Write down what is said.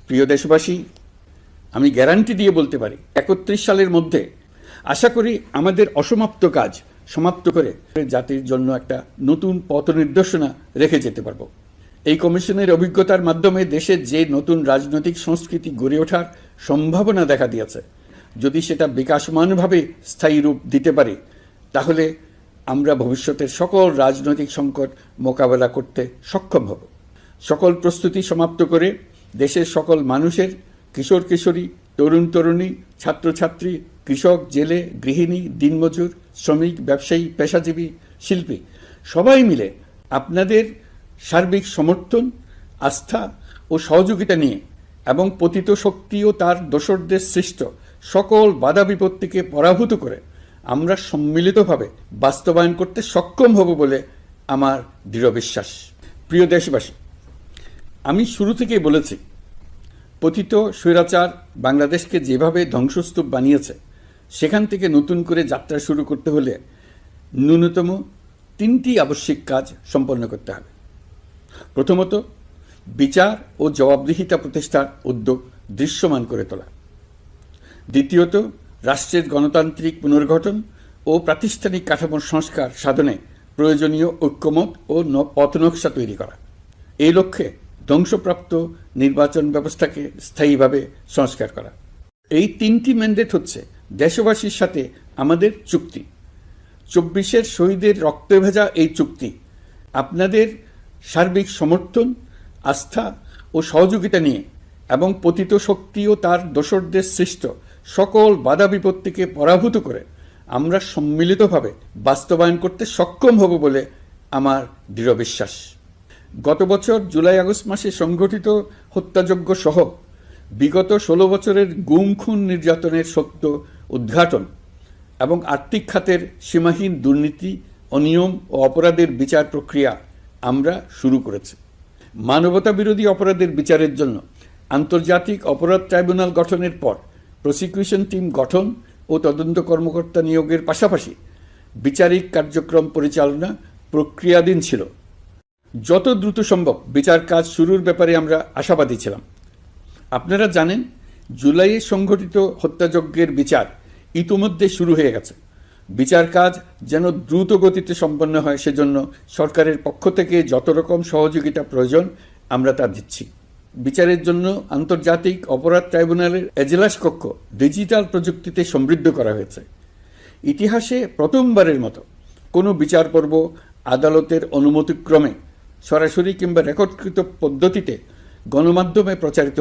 প্রিয় দেশবাসী, আমি গ্যারান্টি দিয়ে বলতে পারি 31 সালের মধ্যে আশা করি আমাদের অসমাপ্ত কাজ সমাপ্ত করে জাতির জন্য একটা নতুন পথ নির্দেশনা রেখে যেতে পারব। এই কমিশনের অভিজ্ঞতার মাধ্যমে দেশের যে নতুন রাজনৈতিক সংস্কৃতি গড়ে ওঠার সম্ভাবনা দেখা দিয়েছে, যদি সেটা বিকাশমানভাবে স্থায়ী রূপ দিতে পারে, তাহলে আমরা ভবিষ্যতের সকল রাজনৈতিক সংকট মোকাবেলা করতে সক্ষম হব। সকল প্রস্তুতি সমাপ্ত করে দেশের সকল মানুষের, কিশোর কিশোরী, তরুণ তরুণী, ছাত্রছাত্রী, কৃষক, জেলে, গৃহিণী, দিনমজুর, শ্রমিক, ব্যবসায়ী, পেশাজীবী, শিল্পী সবাই মিলে আপনাদের সার্বিক সমর্থন, আস্থা ও সহযোগিতা নিয়ে এবং পতিত শক্তি ও তার দোসরদের সৃষ্ট সকল বাধা বিপত্তিকে পরাভূত করে আমরা সম্মিলিতভাবে বাস্তবায়ন করতে সক্ষম হব বলে আমার দৃঢ় বিশ্বাস। প্রিয় দেশবাসী, আমি শুরু থেকেই বলেছি, পতিত স্বৈরাচার বাংলাদেশকে যেভাবে ধ্বংসস্তূপ বানিয়েছে, সেখান থেকে নতুন করে যাত্রা শুরু করতে হলে ন্যূনতম 3টি আবশ্যিক কাজ সম্পন্ন করতে হবে। প্রথমত, বিচার ও জবাবদিহিতা প্রতিষ্ঠার উদ্যোগ দৃশ্যমান করে তোলা। দ্বিতীয়ত, রাষ্ট্রের গণতান্ত্রিক পুনর্গঠন ও প্রাতিষ্ঠানিক কাঠামোর সংস্কার সাধনে প্রয়োজনীয় ঐক্যমত ও পথ নকশা তৈরি করা। এই লক্ষ্যে ধ্বংসপ্রাপ্ত নির্বাচন ব্যবস্থাকে স্থায়ীভাবে সংস্কার করা। এই 3টি ম্যান্ডেট হচ্ছে দেশবাসীর সাথে আমাদের চুক্তি। 24-এর শহীদের রক্তে ভেজা এই চুক্তি আপনাদের সার্বিক সমর্থন, আস্থা ও সহযোগিতা নিয়ে এবং পতিত শক্তি ও তার দোসরদের সৃষ্ট সকল বাধা বিপত্তিকে পরাভূত করে আমরা সম্মিলিতভাবে বাস্তবায়ন করতে সক্ষম হব বলে আমার দৃঢ় বিশ্বাস। গত বছর জুলাই আগস্ট মাসে সংঘটিত হত্যাযজ্ঞ সহ বিগত 16 বছরের গুম খুন নির্যাতনের সত্য উদ্ঘাটন এবং আর্থিক খাতের সীমাহীন দুর্নীতি, অনিয়ম ও অপরাধের বিচার প্রক্রিয়া আমরা শুরু করেছি। মানবতা বিরোধী অপরাধের বিচারের জন্য আন্তর্জাতিক অপরাধ ট্রাইব্যুনাল গঠনের পর প্রসিকিউশন টিম গঠন ও তদন্ত কর্মকর্তা নিয়োগের পাশাপাশি বিচারিক কার্যক্রম পরিচালনা প্রক্রিয়াধীন ছিল। যত দ্রুত সম্ভব বিচার কাজ শুরুর ব্যাপারে আমরা আশাবাদী ছিলাম। আপনারা জানেন, জুলাইয়ে সংঘটিত হত্যাযজ্ঞের বিচার ইতিমধ্যে শুরু হয়ে গেছে। বিচার কাজ যেন দ্রুত গতিতে সম্পন্ন হয়, সেজন্য সরকারের পক্ষ থেকে যত রকম সহযোগিতা প্রয়োজন আমরা তা দিচ্ছি। বিচারের জন্য আন্তর্জাতিক অপরাধ ট্রাইব্যুনালের এজলাস কক্ষ ডিজিটাল প্রযুক্তিতে সমৃদ্ধ করা হয়েছে। ইতিহাসে প্রথমবারের মতো কোনো বিচার পর্ব আদালতের অনুমতিক্রমে সরাসরি কিংবা রেকর্ডকৃত পদ্ধতিতে গণমাধ্যমে প্রচারিত